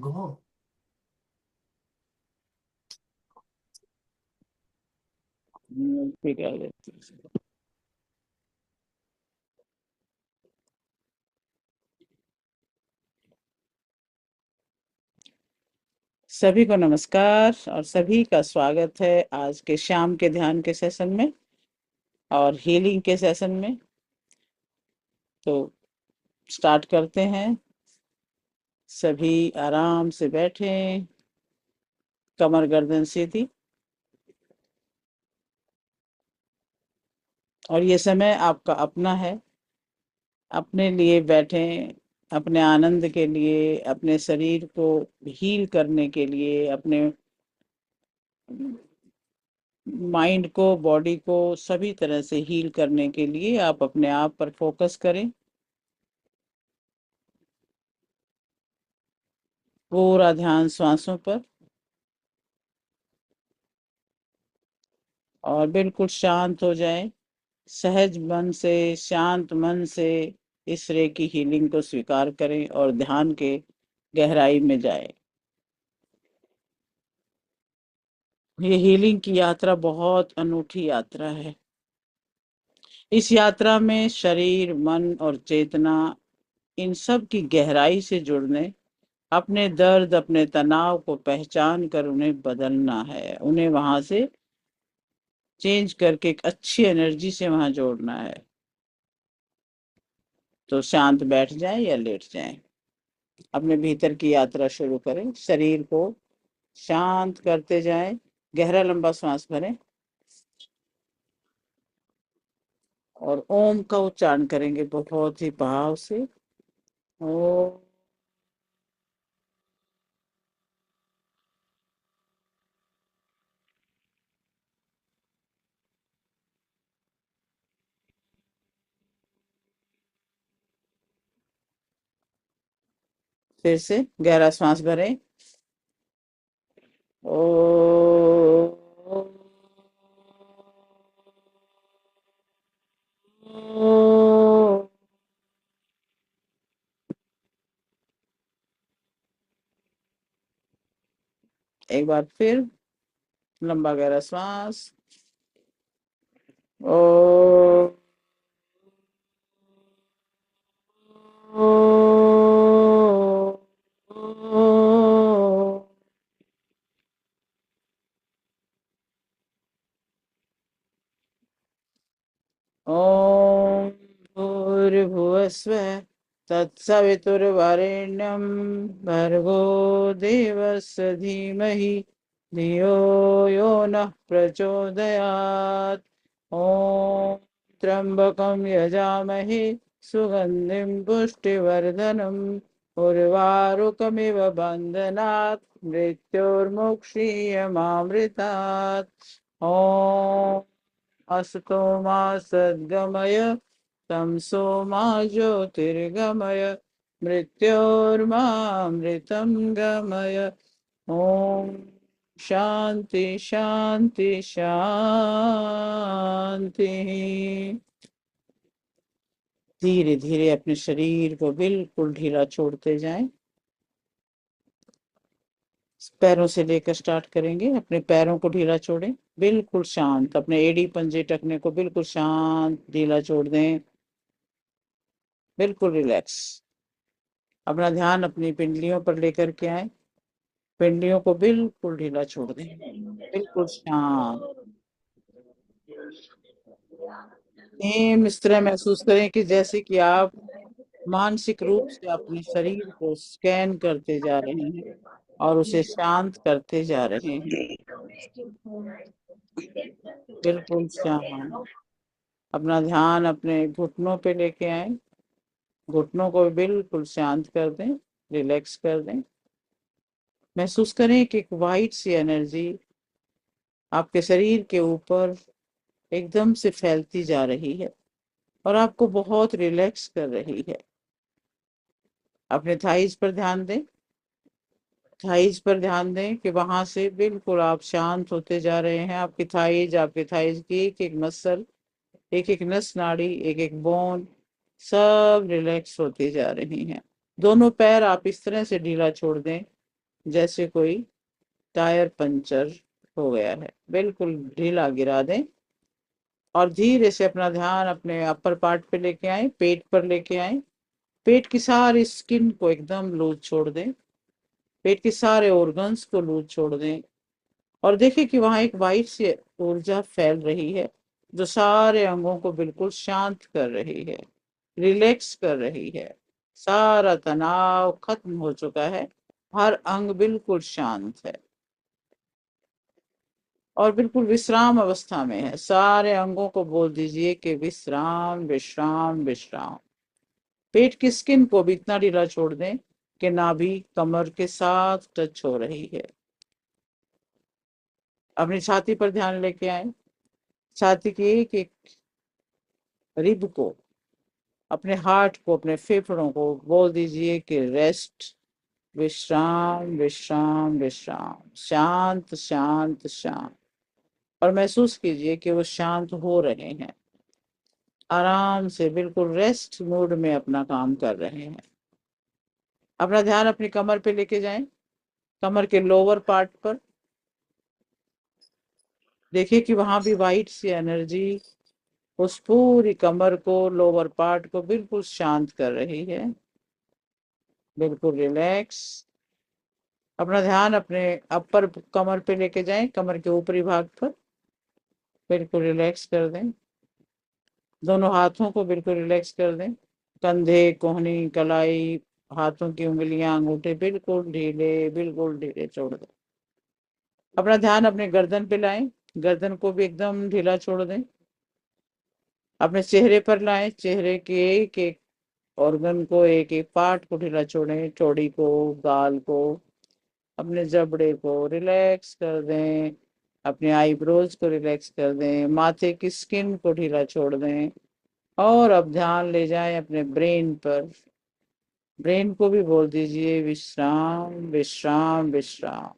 गो। भी कर देती हूँ। सभी को नमस्कार और सभी का स्वागत है आज के शाम के ध्यान के सेशन में और हीलिंग के सेशन में। तो स्टार्ट करते हैं। सभी आराम से बैठें, कमर गर्दन सीधी। और ये समय आपका अपना है, अपने लिए बैठें, अपने आनंद के लिए, अपने शरीर को हील करने के लिए, अपने माइंड को, बॉडी को सभी तरह से हील करने के लिए आप अपने आप पर फोकस करें। पूरा ध्यान श्वासों पर और बिल्कुल शांत हो जाएं। सहज मन से, शांत मन से इस रे की हीलिंग को स्वीकार करें और ध्यान के गहराई में जाएं। ये हीलिंग की यात्रा बहुत अनूठी यात्रा है। इस यात्रा में शरीर, मन और चेतना, इन सब की गहराई से जुड़ने, अपने दर्द, अपने तनाव को पहचान कर उन्हें बदलना है, उन्हें वहां से चेंज करके एक अच्छी एनर्जी से वहां जोड़ना है। तो शांत बैठ जाएं या लेट जाएं, अपने भीतर की यात्रा शुरू करें। शरीर को शांत करते जाएं। गहरा लंबा सांस भरें और ओम का उच्चारण करेंगे बहुत ही भाव से। ओ, फिर से गहरा सांस भरें। ओ, एक बार फिर लंबा गहरा सांस। ओ, ॐ भूर्भुवस्वः तत्सवितुर्वरेण्यं भर्गो देवस्य धीमहि धियो यो नः प्रचोदयात्। ॐ त्र्यम्बकं यजामहे सुगन्धिं पुष्टिवर्धनम् उर्वारुकमिव बन्धनात् मृत्योर्मुक्षीयमामृतात्। ॐ असतो मा सद्गमय तमसो मा ज्योतिर्गमय मृत्योर्मामृतं गमय। ओम शांति शांति शांति। धीरे धीरे अपने शरीर को बिल्कुल ढीला छोड़ते जाएं। पैरों से लेकर स्टार्ट करेंगे। अपने पैरों को ढीला छोड़ें, बिल्कुल शांत। अपने एड़ी पंजे टखने को बिल्कुल शांत ढीला छोड़ दें, बिल्कुल रिलैक्स। अपना ध्यान अपनी पिंडलियों पर लेकर के आए। पिंडलियों को बिल्कुल ढीला छोड़ दें, बिल्कुल शांत। सेम इस तरह महसूस करें कि जैसे कि आप मानसिक रूप से अपने शरीर को स्कैन करते जा रहे हैं और उसे शांत करते जा रहे हैं, बिल्कुल शांत। अपना ध्यान अपने घुटनों पे लेके आए। घुटनों को बिल्कुल शांत कर दें, रिलैक्स कर दें। महसूस करें कि एक वाइट सी एनर्जी आपके शरीर के ऊपर एकदम से फैलती जा रही है और आपको बहुत रिलैक्स कर रही है। अपने थाइज पर ध्यान दें। थाइज पर ध्यान दें कि वहां से बिल्कुल आप शांत होते जा रहे हैं। आपके थाइज की एक एक मसल, एक एक नस नाड़ी, एक एक बोन, सब रिलैक्स होते जा रही हैं। दोनों पैर आप इस तरह से ढीला छोड़ दें जैसे कोई टायर पंचर हो गया है, बिल्कुल ढीला गिरा दें और धीरे से अपना ध्यान अपने अपर पार्ट पे लेके आए, पेट पर लेके आए। पेट की सारी स्किन को एकदम लूज छोड़ दें, पेट के सारे ऑर्गन्स को लूज छोड़ दें और देखिए कि वहां एक वाइट सी ऊर्जा फैल रही है जो सारे अंगों को बिल्कुल शांत कर रही है, रिलैक्स कर रही है। सारा तनाव खत्म हो चुका है, हर अंग बिल्कुल शांत है और बिल्कुल विश्राम अवस्था में है। सारे अंगों को बोल दीजिए कि विश्राम विश्राम विश्राम। पेट की स्किन को भी इतना ढीला छोड़ दें कि नाभि कमर के साथ टच हो रही है। अपनी छाती पर ध्यान लेके आए, छाती की एक एक रिब को, अपने हार्ट को, अपने फेफड़ों को बोल दीजिए कि रेस्ट, विश्राम विश्राम विश्राम, शांत शांत शांत। और महसूस कीजिए कि वो शांत हो रहे हैं, आराम से बिल्कुल रेस्ट मोड में अपना काम कर रहे हैं। अपना ध्यान अपनी कमर पे लेके जाएं, कमर के लोअर पार्ट पर। देखिए कि वहां भी वाइट सी एनर्जी उस पूरी कमर को, लोअर पार्ट को बिल्कुल शांत कर रही है, बिल्कुल रिलैक्स। अपना ध्यान अपने अपर कमर पे लेके जाएं, कमर के ऊपरी भाग पर, बिल्कुल रिलैक्स कर दें। दोनों हाथों को बिल्कुल रिलैक्स कर दें, कंधे, कोहनी, कलाई, हाथों की उंगलियां, अंगूठे बिल्कुल ढीले, बिल्कुल ढीले छोड़ दें। अपना ध्यान अपने गर्दन पे लाएं, गर्दन को भी एकदम ढीला छोड़ दें। अपने चेहरे पर लाएं, चेहरे के एक एक ऑर्गन को, एक एक पार्ट को ढीला छोड़ें, चौड़ी को, गाल को, अपने जबड़े को रिलैक्स कर दें, अपने आईब्रोज को रिलैक्स कर दें, माथे की स्किन को ढीला छोड़ दें और अब ध्यान ले जाएं अपने ब्रेन पर। ब्रेन को भी बोल दीजिए विश्राम विश्राम विश्राम।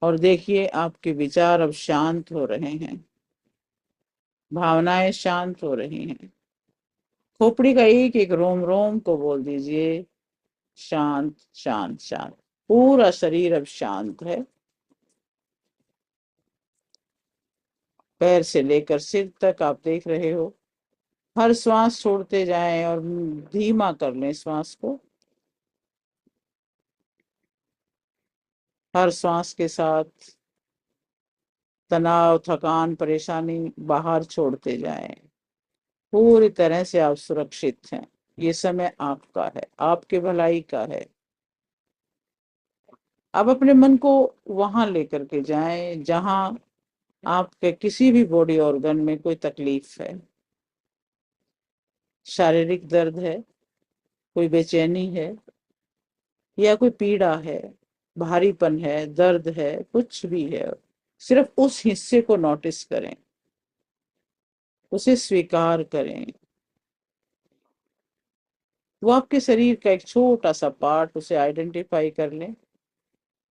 और देखिए आपके विचार अब शांत हो रहे हैं, भावनाएं शांत हो रही हैं। खोपड़ी का एक एक रोम रोम को बोल दीजिए शांत शांत शांत। पूरा शरीर अब शांत है, पैर से लेकर सिर तक आप देख रहे हो। हर श्वास छोड़ते जाएं और धीमा कर लें श्वास को। हर श्वास के साथ तनाव, थकान, परेशानी बाहर छोड़ते जाएं। पूरी तरह से आप सुरक्षित हैं। ये समय आपका है, आपके भलाई का है। अब अपने मन को वहां लेकर के जाएं जहां आपके किसी भी बॉडी ऑर्गन में कोई तकलीफ है, शारीरिक दर्द है, कोई बेचैनी है या कोई पीड़ा है, भारीपन है, दर्द है, कुछ भी है। सिर्फ उस हिस्से को नोटिस करें, उसे स्वीकार करें। वो आपके शरीर का एक छोटा सा पार्ट, उसे आइडेंटिफाई कर लें,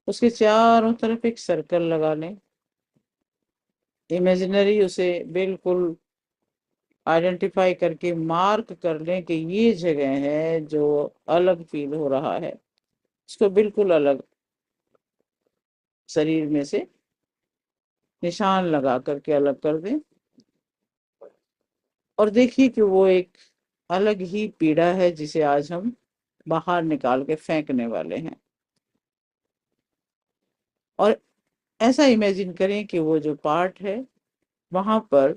उसके चारों तरफ एक सर्कल लगा लें, इमेजिनरी उसे बिल्कुल आइडेंटिफाई करके मार्क कर लें कि ये जगह है जो अलग फील हो रहा है। उसको बिल्कुल अलग शरीर में से निशान लगा करके अलग कर दें और देखिए कि वो एक अलग ही पीड़ा है जिसे आज हम बाहर निकाल के फेंकने वाले हैं। और ऐसा इमेजिन करें कि वो जो पार्ट है वहां पर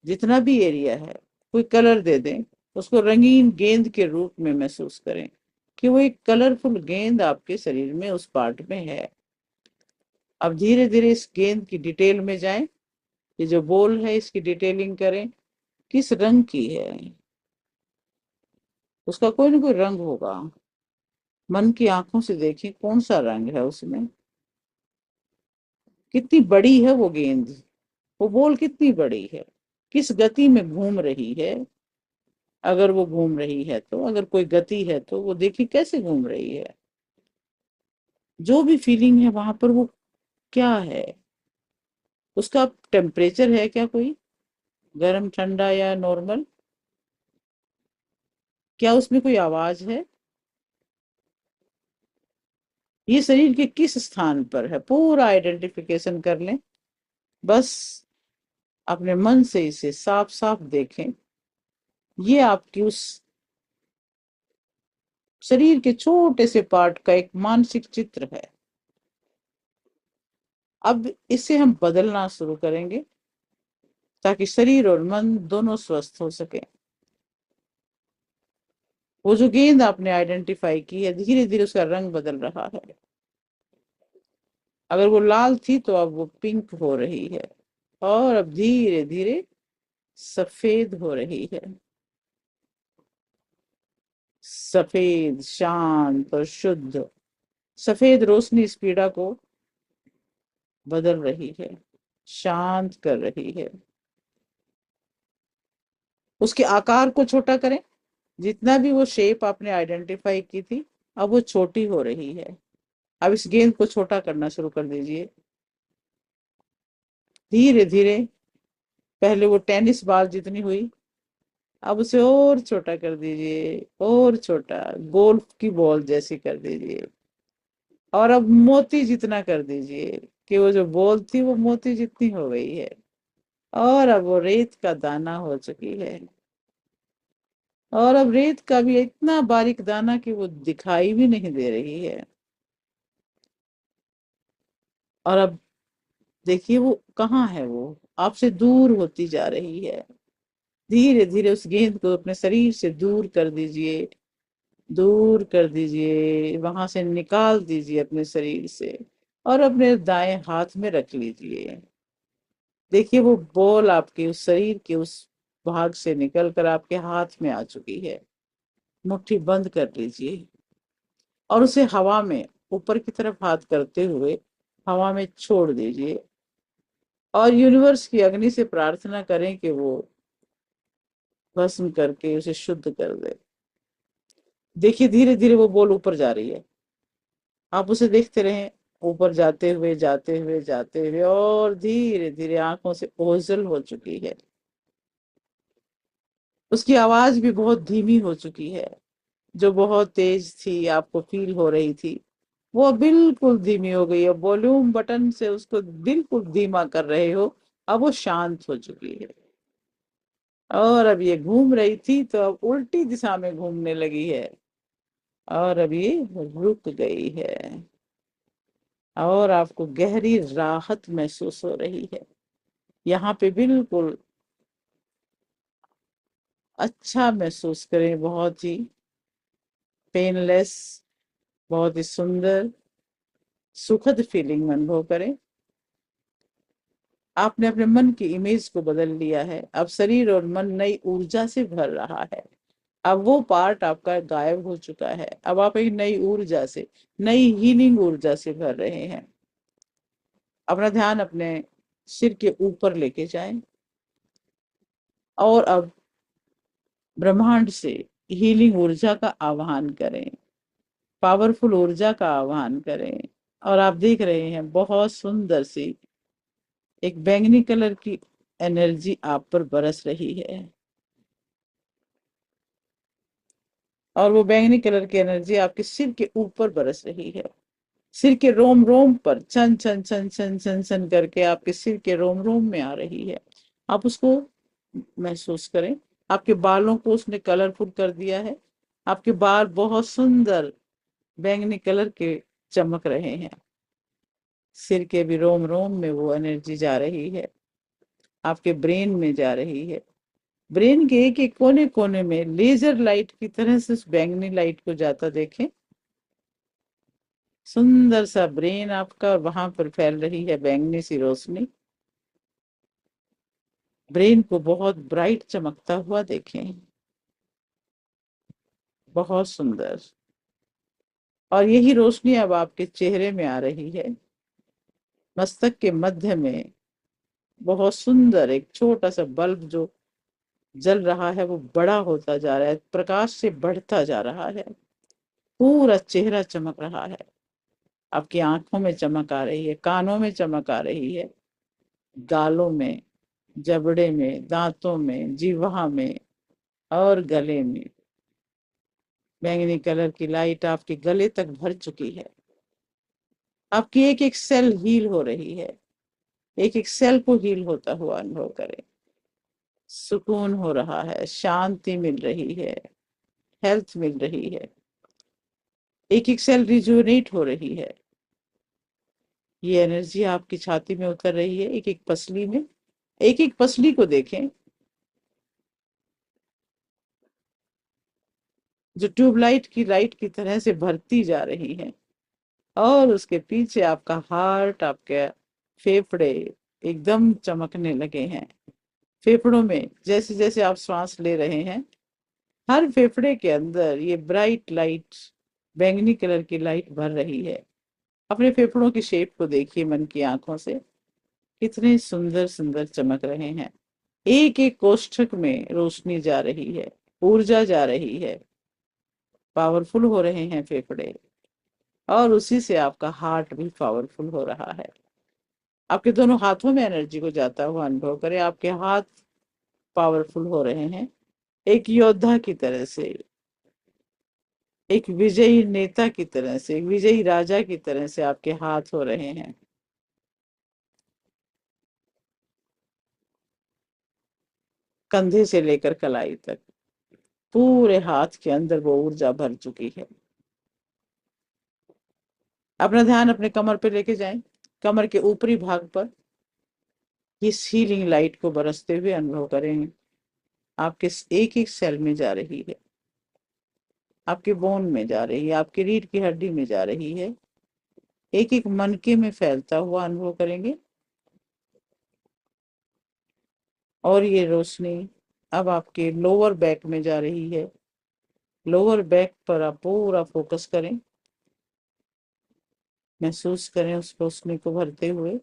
जितना भी एरिया है कोई कलर दे दें, उसको रंगीन गेंद के रूप में महसूस करें कि वो एक कलरफुल गेंद आपके शरीर में उस पार्ट में है। अब धीरे धीरे इस गेंद की डिटेल में जाएं, ये जो बॉल है इसकी डिटेलिंग करें, किस रंग की है, उसका कोई ना कोई रंग होगा। मन की आंखों से देखें कौन सा रंग है उसमें, कितनी बड़ी है वो गेंद, वो बॉल कितनी बड़ी है, किस गति में घूम रही है। अगर वो घूम रही है तो, अगर कोई गति है तो वो देखिए कैसे घूम रही है। जो भी फीलिंग है वहां पर वो क्या है, उसका टेम्परेचर है क्या, कोई गर्म, ठंडा या नॉर्मल, क्या उसमें कोई आवाज है, ये शरीर के किस स्थान पर है पूरा आइडेंटिफिकेशन कर लें। बस अपने मन से इसे साफ साफ देखें। ये आपकी उस शरीर के छोटे से पार्ट का एक मानसिक चित्र है। अब इसे हम बदलना शुरू करेंगे ताकि शरीर और मन दोनों स्वस्थ हो सके। वो जो गेंद आपने आइडेंटिफाई की है, धीरे धीरे उसका रंग बदल रहा है। अगर वो लाल थी तो अब वो पिंक हो रही है, और अब धीरे धीरे सफेद हो रही है। सफेद, शांत और शुद्ध। सफेद रोशनी इस पीड़ा को बदल रही है, शांत कर रही है। उसके आकार को छोटा करें। जितना भी वो शेप आपने आइडेंटिफाई की थी, अब वो छोटी हो रही है। अब इस गेंद को छोटा करना शुरू कर दीजिए धीरे धीरे। पहले वो टेनिस बॉल जितनी हुई, अब उसे और छोटा कर दीजिए, और छोटा, गोल्फ की बॉल जैसी कर दीजिए। और अब मोती जितना कर दीजिए कि वो जो बॉल थी वो मोती जितनी हो गई है। और अब वो रेत का दाना हो चुकी है। और अब रेत का भी इतना बारीक दाना कि वो दिखाई भी नहीं दे रही है। और अब देखिए वो कहाँ है, वो आपसे दूर होती जा रही है। धीरे धीरे उस गेंद को अपने शरीर से दूर कर दीजिए, दूर कर दीजिए, वहां से निकाल दीजिए अपने शरीर से, और अपने दाएं हाथ में रख लीजिए। देखिए वो बॉल आपके उस शरीर के उस भाग से निकल कर आपके हाथ में आ चुकी है। मुट्ठी बंद कर लीजिए और उसे हवा में ऊपर की तरफ हाथ करते हुए हवा में छोड़ दीजिए, और यूनिवर्स की अग्नि से प्रार्थना करें कि वो भस्म करके उसे शुद्ध कर दे। देखिए धीरे धीरे वो बॉल ऊपर जा रही है। आप उसे देखते रहें, ऊपर जाते हुए जाते हुए जाते हुए, और धीरे धीरे आंखों से ओझल हो चुकी है। उसकी आवाज भी बहुत धीमी हो चुकी है। जो बहुत तेज थी, आपको फील हो रही थी, वो बिल्कुल धीमी हो गई है। वॉल्यूम बटन से उसको बिल्कुल धीमा कर रहे हो, अब वो शांत हो चुकी है। और अब ये घूम रही थी तो अब उल्टी दिशा में घूमने लगी है, और अब ये रुक गई है, और आपको गहरी राहत महसूस हो रही है। यहाँ पे बिल्कुल अच्छा महसूस करें, बहुत ही पेनलेस, बहुत ही सुंदर सुखद फीलिंग अनुभव करें। आपने अपने मन की इमेज को बदल लिया है। अब शरीर और मन नई ऊर्जा से भर रहा है। अब वो पार्ट आपका गायब हो चुका है। अब आप एक नई ऊर्जा से, नई हीलिंग ऊर्जा से भर रहे हैं। अपना ध्यान अपने सिर के ऊपर लेके जाएं, और अब ब्रह्मांड से हीलिंग ऊर्जा का आह्वान करें, पावरफुल ऊर्जा का आह्वान करें। और आप देख रहे हैं बहुत सुंदर सी एक बैंगनी कलर की एनर्जी आप पर बरस रही है, और वो बैंगनी कलर की एनर्जी आपके सिर के ऊपर बरस रही है। सिर के रोम रोम पर छन छन छन छन छन छन करके आपके सिर के रोम रोम में आ रही है। आप उसको महसूस करें। आपके बालों को उसने कलरफुल कर दिया है। आपके बाल बहुत सुंदर बैंगनी कलर के चमक रहे हैं। सिर के भी रोम रोम में वो एनर्जी जा रही है, आपके ब्रेन में जा रही है। ब्रेन के एक एक कोने कोने में लेजर लाइट की तरह से उस बैंगनी लाइट को जाता देखें। सुंदर सा ब्रेन आपका, और वहां पर फैल रही है बैंगनी सी रोशनी। ब्रेन को बहुत ब्राइट चमकता हुआ देखें, बहुत सुंदर। और यही रोशनी अब आपके चेहरे में आ रही है। मस्तक के मध्य में बहुत सुंदर एक छोटा सा बल्ब जो जल रहा है, वो बड़ा होता जा रहा है, प्रकाश से बढ़ता जा रहा है। पूरा चेहरा चमक रहा है। आपकी आंखों में चमक आ रही है, कानों में चमक आ रही है, गालों में, जबड़े में, दांतों में, जीवा में, और गले में। बैंगनी कलर की लाइट आपके गले तक भर चुकी है। आपकी एक एक सेल हील हो रही है, एक एक सेल को हील होता हुआ अनुभव करें। सुकून हो रहा है, शांति मिल रही है, हेल्थ मिल रही है, एक एक सेल रिजुवनेट हो रही है। ये एनर्जी आपकी छाती में उतर रही है, एक एक पसली में। एक एक पसली को देखें, जो ट्यूबलाइट की लाइट की तरह से भरती जा रही है। और उसके पीछे आपका हार्ट, आपके फेफड़े एकदम चमकने लगे हैं। फेफड़ों में जैसे जैसे आप श्वास ले रहे हैं, हर फेफड़े के अंदर ये ब्राइट लाइट, बैंगनी कलर की लाइट भर रही है। अपने फेफड़ों की शेप को देखिए मन की आंखों से, कितने सुंदर सुंदर चमक रहे हैं। एक एक कोष्ठक में रोशनी जा रही है, ऊर्जा जा रही है, पावरफुल हो रहे हैं फेफड़े। और उसी से आपका हार्ट भी पावरफुल हो रहा है। आपके दोनों हाथों में एनर्जी को जाता हुआ अनुभव करें, आपके हाथ पावरफुल हो रहे हैं। एक योद्धा की तरह से, एक विजयी नेता की तरह से, एक विजयी राजा की तरह से आपके हाथ हो रहे हैं। कंधे से लेकर कलाई तक पूरे हाथ के अंदर वो ऊर्जा भर चुकी है। अपना ध्यान अपने कमर पे लेके जाएं, कमर के ऊपरी भाग पर इस हीलिंग लाइट को बरसते हुए अनुभव करेंगे। आपके एक एक सेल में जा रही है, आपके बोन में जा रही है, आपकी रीढ़ की हड्डी में जा रही है, एक एक मनके में फैलता हुआ अनुभव करेंगे। और ये रोशनी अब आपके लोअर बैक में जा रही है। लोअर बैक पर आप पूरा फोकस करें, महसूस करें उस रोशनी को भरते हुए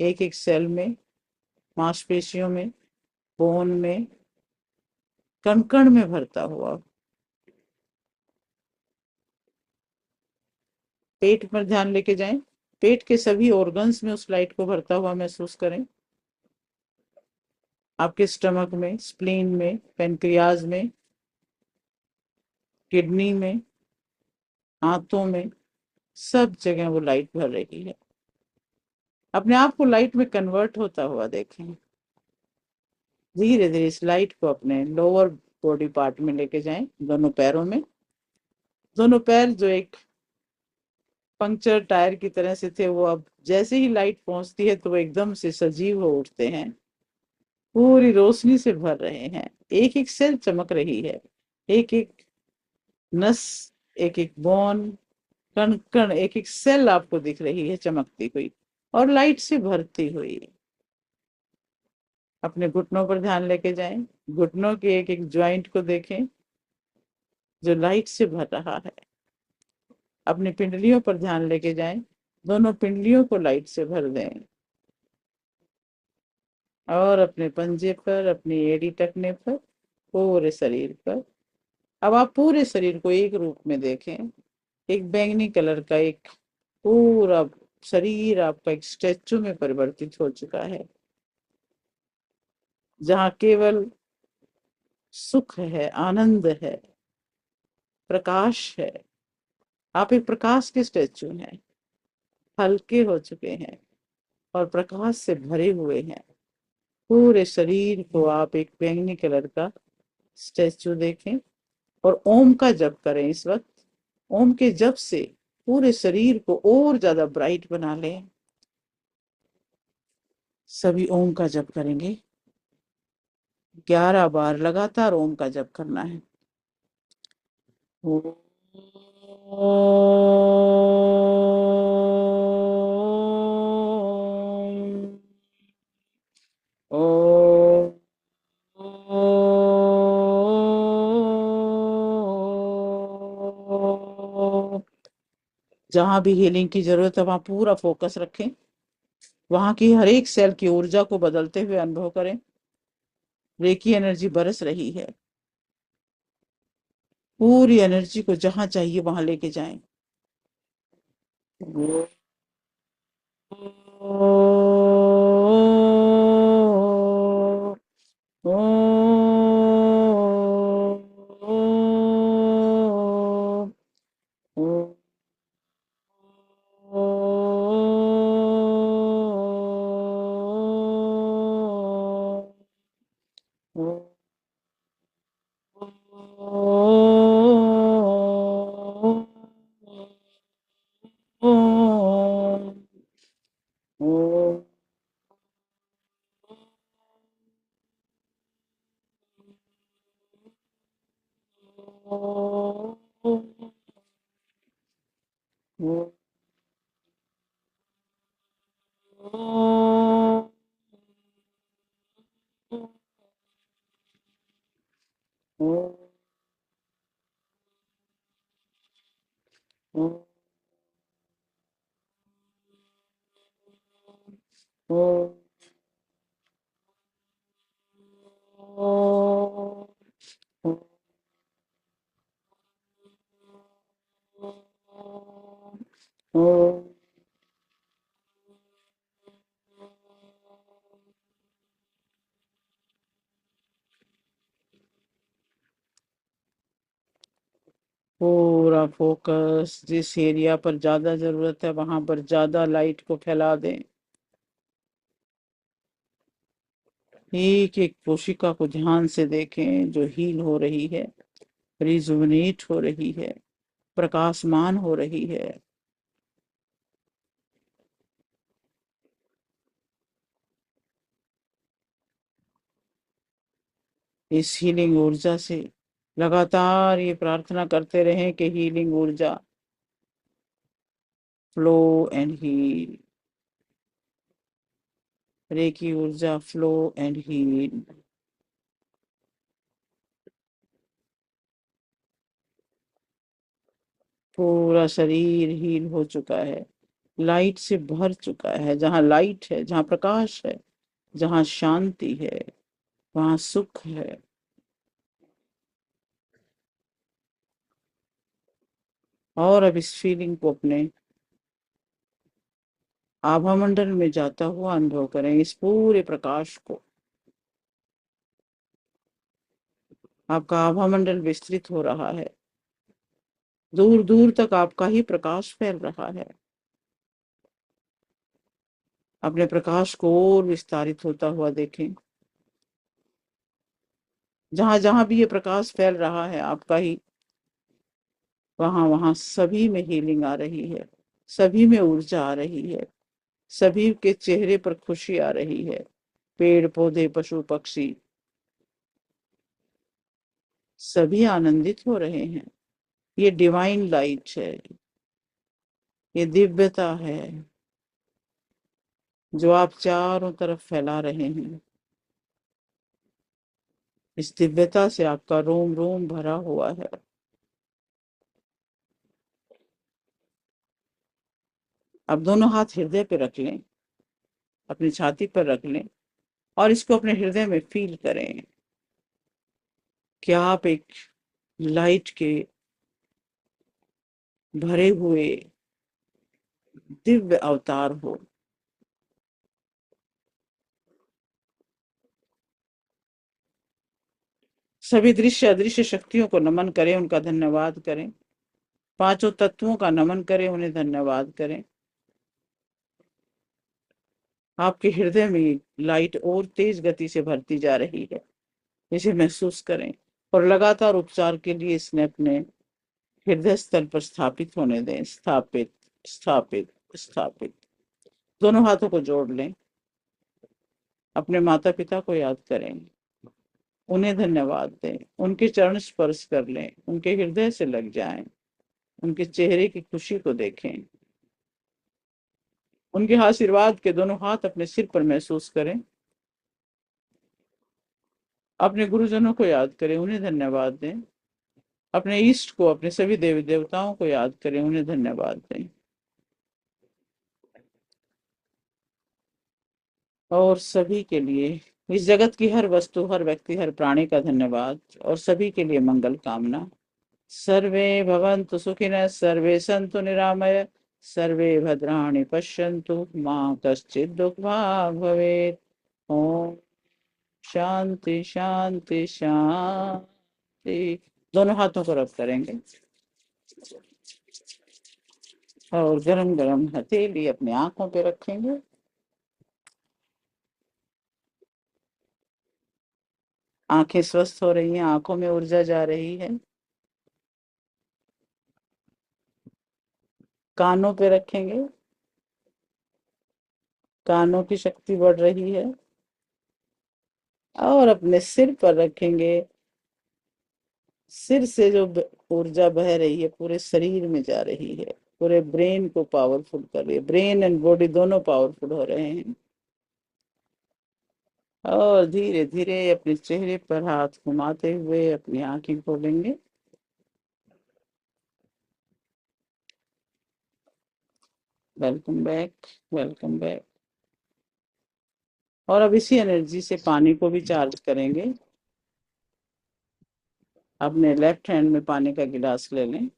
एक एक सेल में, मांसपेशियों में, बोन में, कण कण में भरता हुआ। पेट पर ध्यान लेके जाएं, पेट के सभी ऑर्गन्स में उस लाइट को भरता हुआ महसूस करें। आपके स्टमक में, स्प्लीन में, पेनक्रियाज में, किडनी में, आंतों में, सब जगह वो लाइट भर रही है। अपने आप को लाइट में कन्वर्ट होता हुआ देखें। धीरे धीरे इस लाइट को अपने लोअर बॉडी पार्ट में लेके जाएं, दोनों पैरों में। दोनों पैर जो एक पंक्चर टायर की तरह से थे, वो अब जैसे ही लाइट पहुंचती है तो वो एकदम से सजीव हो उठते हैं, पूरी रोशनी से भर रहे हैं। एक एक सेल चमक रही है, एक एक नस, एक एक बोन, कण कण, एक एक सेल आपको दिख रही है चमकती हुई और लाइट से भरती हुई। अपने घुटनों पर ध्यान लेके जाएं, घुटनों के एक एक ज्वाइंट को देखें जो लाइट से भर रहा है। अपनी पिंडलियों पर ध्यान लेके जाएं, दोनों पिंडलियों को लाइट से भर दें। और अपने पंजे पर, अपनी एड़ी टखने पर, पूरे शरीर पर। अब आप पूरे शरीर को एक रूप में देखें, एक बैंगनी कलर का एक पूरा शरीर आपका एक स्टैचू में परिवर्तित हो चुका है, जहाँ केवल सुख है, आनंद है, प्रकाश है। आप एक प्रकाश के स्टैचू हैं, हल्के हो चुके हैं और प्रकाश से भरे हुए हैं। पूरे शरीर को आप एक बैंगनी कलर का स्टैचू देखें और ओम का जप करें इस वक्त। ओम के जप से पूरे शरीर को और ज्यादा ब्राइट बना लें। सभी ओम का जप करेंगे, 11 बार लगातार ओम का जप करना है। ओम ओम जहां भी हीलिंग की जरूरत है वहां पूरा फोकस रखें, वहां की हर एक सेल की ऊर्जा को बदलते हुए अनुभव करें। रेकी एनर्जी बरस रही है, पूरी एनर्जी को जहां चाहिए वहां लेके जाएं। वो ओ, ओ, ओ, ओ, ओ, ओ, पूरा फोकस जिस एरिया पर ज्यादा जरूरत है वहां पर ज्यादा लाइट को फैला दें। एक एक कोशिका को ध्यान से देखें जो हील हो रही है, रिजुवनेट हो रही है, प्रकाशमान हो रही है। इस हीलिंग ऊर्जा से लगातार ये प्रार्थना करते रहें कि हीलिंग ऊर्जा फ्लो एंड हील, रेकी ऊर्जा फ्लो एंड हील। पूरा शरीर हील हो चुका है, लाइट से भर चुका है। जहाँ लाइट है, जहाँ प्रकाश है, जहाँ शांति है, वहाँ सुख है। और अब इस फीलिंग को अपने आभा मंडल में जाता हुआ अनुभव करें, इस पूरे प्रकाश को। आपका आभा मंडल विस्तृत हो रहा है, दूर दूर तक आपका ही प्रकाश फैल रहा है। अपने प्रकाश को और विस्तारित होता हुआ देखें। जहां जहां भी ये प्रकाश फैल रहा है आपका ही, वहां वहां सभी में हीलिंग आ रही है, सभी में ऊर्जा आ रही है, सभी के चेहरे पर खुशी आ रही है। पेड़ पौधे पशु पक्षी सभी आनंदित हो रहे हैं। ये डिवाइन लाइट है, ये दिव्यता है जो आप चारों तरफ फैला रहे हैं। इस दिव्यता से आपका रोम रोम भरा हुआ है। अब दोनों हाथ हृदय पे रख लें, अपनी छाती पर रख लें और इसको अपने हृदय में फील करें कि आप एक लाइट के भरे हुए दिव्य अवतार हो। सभी दृश्य अदृश्य शक्तियों को नमन करें, उनका धन्यवाद करें। पांचों तत्वों का नमन करें, उन्हें धन्यवाद करें। आपके हृदय में लाइट और तेज गति से भरती जा रही है, इसे महसूस करें। और लगातार उपचार के लिए इसने अपने हृदय स्थल पर स्थापित होने दें। स्थापित, स्थापित, स्थापित। दोनों हाथों को जोड़ लें, अपने माता पिता को याद करें, उन्हें धन्यवाद दें, उनके चरण स्पर्श कर लें, उनके हृदय से लग जाएं, उनके चेहरे की खुशी को देखें। उनके आशीर्वाद के दोनों हाथ अपने सिर पर महसूस करें। अपने गुरुजनों को याद करें, उन्हें धन्यवाद दें। अपने इष्ट को, अपने सभी देवी देवताओं को याद करें, उन्हें धन्यवाद दें। और सभी के लिए, इस जगत की हर वस्तु, हर व्यक्ति, हर प्राणी का धन्यवाद। और सभी के लिए मंगल कामना। सर्वे भवन्तु सुखिनः, सर्वे सन्तु निरामय, सर्वे भद्राणि पश्यन्तु मा कश्चित् दुःखभाग् भवेत्। ओम शांति शांति शांति। दोनों हाथों को रब करेंगे और गरम गरम हथेली अपनी आंखों पे रखेंगे। आंखें स्वस्थ हो रही हैं, आंखों में ऊर्जा जा रही है। कानों पे रखेंगे, कानों की शक्ति बढ़ रही है। और अपने सिर पर रखेंगे, सिर से जो ऊर्जा बह रही है पूरे शरीर में जा रही है। पूरे ब्रेन को पावरफुल कर रही है, ब्रेन एंड बॉडी दोनों पावरफुल हो रहे हैं। और धीरे धीरे अपने चेहरे पर हाथ घुमाते हुए अपनी आंखें खोलेंगे। Welcome back, welcome back. और अब इसी एनर्जी से पानी को भी चार्ज करेंगे। अपने लेफ्ट हैंड में पानी का गिलास ले लें,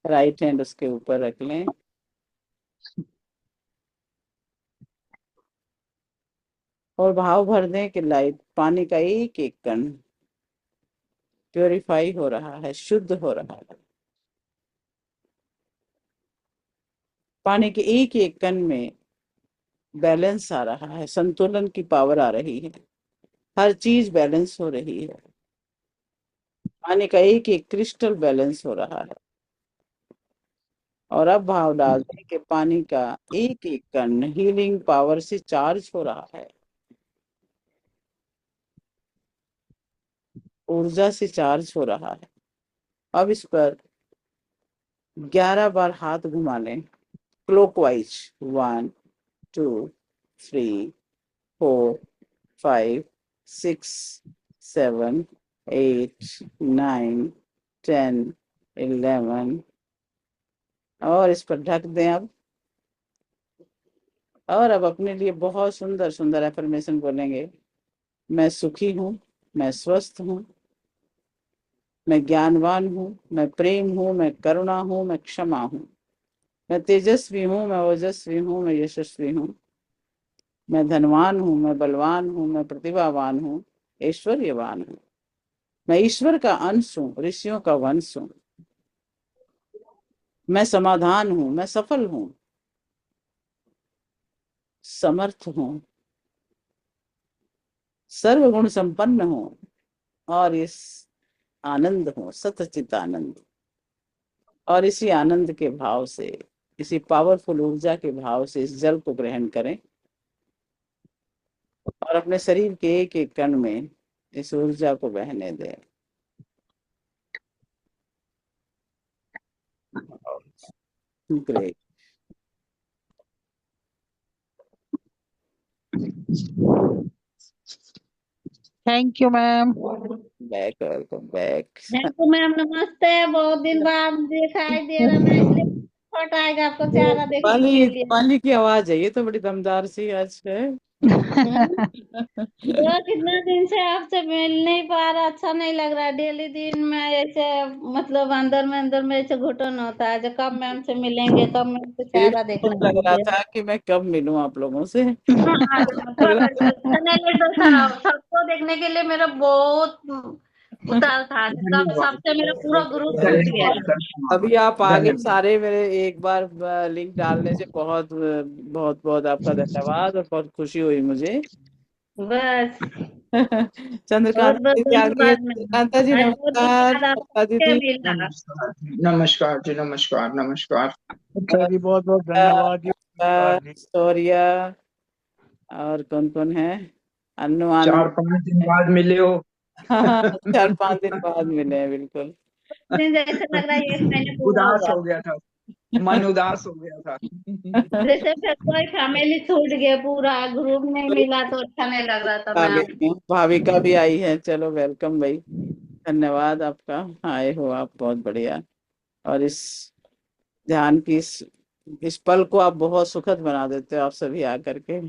राइट हैंड उसके ऊपर रख लें, और भाव भर दें कि लाइट पानी का एक एक कण प्योरीफाई हो रहा है, शुद्ध हो रहा है। पानी के एक एक कण में बैलेंस आ रहा है, संतुलन की पावर आ रही है, हर चीज बैलेंस हो रही है। पानी का एक एक क्रिस्टल बैलेंस हो रहा है। और अब भाव डाल दें कि पानी का एक एक कण हीलिंग पावर से चार्ज हो रहा है, ऊर्जा से चार्ज हो रहा है। अब इस पर 11 बार हाथ घुमा लें क्लॉकवाइज। 1 2 3 4 5 6 7 8 9 10 11। और इस पर ढक दें अब। और अब अपने लिए बहुत सुंदर सुंदर एफर्मेशन बोलेंगे। मैं सुखी हूँ, मैं स्वस्थ हूँ, मैं ज्ञानवान हूँ, मैं प्रेम हूँ, मैं करुणा हूँ, मैं क्षमा हूँ, मैं तेजस्वी हूँ, मैं ओजस्वी हूँ, मैं यशस्वी हूँ, मैं धनवान हूँ, मैं बलवान हूँ, मैं प्रतिभावान हूँ, ऐश्वर्यवान हूँ, मैं ईश्वर का अंश हूँ, ऋषियों का वंश हूँ, मैं समाधान हूँ, मैं सफल हूँ, समर्थ हूँ, सर्वगुण संपन्न हूँ, और इस आनंद हूँ, सतचित आनंद। और इसी आनंद के भाव से, इसी पावरफुल ऊर्जा के भाव से इस जल को ग्रहण करें और अपने शरीर के एक एक कण में इस ऊर्जा को बहने दें। Great. Thank you ma'am. Back, welcome back. Thank you ma'am, नमस्ते। बहुत दिन बाद दिखाई दे रहा ना, इसलिए फोट आएगा आपको चेहरा देखने के पाली लिए। पाली की आवाज है, ये तो बड़ी दमदार सी आज है। तो कितना दिन से आपसे मिल नहीं पा रहा, अच्छा नहीं लग रहा। डेली दिन में ऐसे मतलब अंदर में ऐसे घुटन होता है, जो कब मैम से मिलेंगे, कब मैम से मुझे चेहरा भी देखना लग रहा चाहिए। था कि मैं कब मिलूं आप लोगों से। हाँ, लग मतलब रहा अच्छा नहीं तो था, सबको देखने के लिए मेरा बहुत उतार था, कब सबसे मेरा पूरा ग्रुप छूट गया। अभी आप आगे सारे, मेरे एक बार लिंक डालने से बहुत बहुत बहुत आपका धन्यवाद, और बहुत खुशी हुई मुझे। बस बहुत चंद्रकांता बहुत दीदी आ गई है। धन्यवाद मैम। चंद्रकांता जी आज बहुत दिन नमस्कार। बाद चंद्रकांता आपसे दीदी मिला। नमस्कार जी, नमस्कार जी, नमस्कार नमस्कार। अच्छा जी, बहुत बहुत धन्यवाद जी। नमस्कार, सौर्या, और कौन कौन है? अन्नू, आनंद। 4-5 दिन बाद मिले हो। हाँ, 4-5 दिन बाद मिले हैं, बिल्कुल। दिन जैसे लग रहा है 1 महीने पूरा उदास हुआ। हो गया था, मन उदास हो गया था। जैसे फिर कोई फैमिली छूट गया, पूरा ग्रुप नहीं मिला तो अच्छा नहीं लग रहा था आ मैम। गई हैं, भाविका भी आई है। चलो वेलकम भाई, धन्यवाद आपका, आए हो आप, बहुत बढ़िया। और इस ध्यान की इस पल को आप बहुत सुखद बना देते हो, आप सभी आकर के।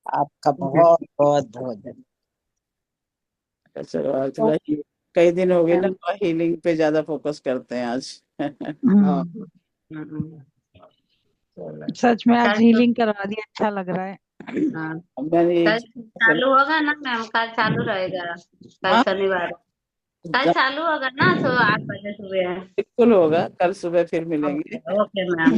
आपका बहुत बहुत बहुत धन्यवाद। चलो आज थोड़ा कई दिन हो गए ना, मैम, हीलिंग पे ज्यादा फोकस करते हैं आज। हाँ, सच में आज कल तो हीलिंग करवा दी, अच्छा लग रहा है। हाँ, मैंने कल एक चालू होगा ना मैम, कल चालू रहेगा। कल हाँ, शनिवार, कल चालू होगा ना, 8 बजे सुबह। बिल्कुल होगा, कल सुबह फिर मिलेंगे। Okay okay ma'am.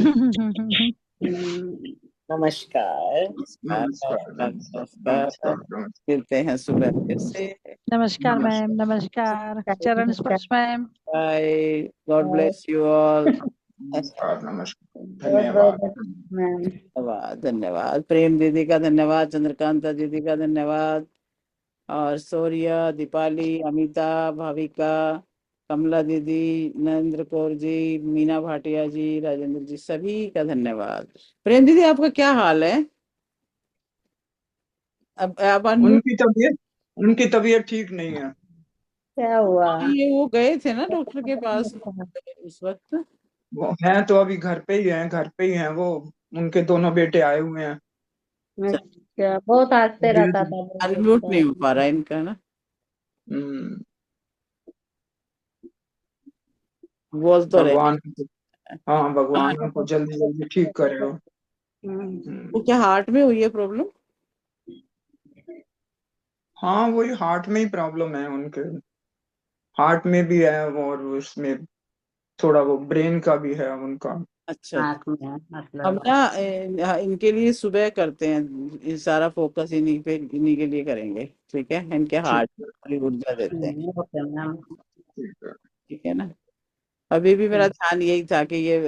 नमस्कार, नमस्कार, नमस्कार नमस्कार, नमस्कार नमस्कार। नमस्कार नमस्कार मिलते हैं सुबह फिर से। नमस्कार मैम, नमस्कार नमस्कार चरण स्पर्श ma'am. Bye, god bless you all. नमस्कार नमस्कार, बहुत बहुत धन्यवाद। मैम। धन्यवाद, धन्यवाद। प्रेम दीदी का धन्यवाद, चंद्रकांता दीदी का धन्यवाद, और सौर्या, दीपाली, अमिता, भाविका, कमला दीदी, नरेंद्र कौर जी, मीना भाटिया जी, राजेंद्र जी, सभी का धन्यवाद। प्रेम दीदी आपका क्या हाल है? अब आप अनम्यूट। उनकी तबीयत ठीक नहीं है। क्या हुआ? ये वो गए थे ना डॉक्टर के पास उस वक्त। वो हैं तो अभी घर पे ही हैं, घर पे ही हैं वो। उनके दोनों बेटे आए हुए हैं। अच्छा, बहुत हंसते रहता था अनम्यूट बहुत। नहीं हो पा रहा है इनका ना, हम्म, बोल तो रहे भगवान। हाँ, भगवान हैं। उनको जल्दी जल्दी ठीक करे हो। वो क्या हार्ट में हुई है प्रॉब्लम? हाँ, वही हार्ट में ही प्रॉब्लम है उनके। हार्ट में भी है और उसमें थोड़ा वो ब्रेन का भी है उनका। अच्छा अच्छा। आँख में हम मतलब। ना इनके लिए सुबह करते हैं, ये सारा फोकस इन्हीं पे, इन्हीं के लिए करेंगे, ठीक है? इनके ठीक हार्ट की ऊर्जा देते हैं, ओके मैम। ठीक है। ठीक है ना? अभी भी मेरा ध्यान यही था कि ये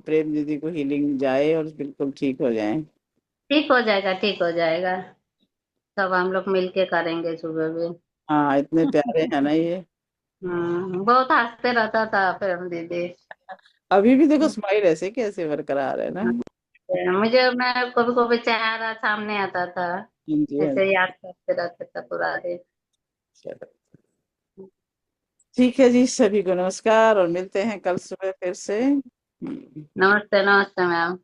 प्रेम दीदी को हीलिंग जाए और बिल्कुल ठीक हो जाए। ठीक हो जाएगा, ठीक हो जाएगा। सब हम लोग मिलके करेंगे सुबह भी। हाँ, इतने प्यारे हैं ना ये। बहुत हंसते रहता था प्रेम दीदी। अभी भी देखो स्माइल ऐसे कैसे बरकरार है ना। मैं कभी कभी चेहरा सामने आता था। हाँ जी, हाँ ऐसे याद करते रहते थे पूरा दिन। जी। ठीक है जी, सभी को नमस्कार और मिलते हैं कल सुबह फिर से। नमस्ते, नमस्ते मैम।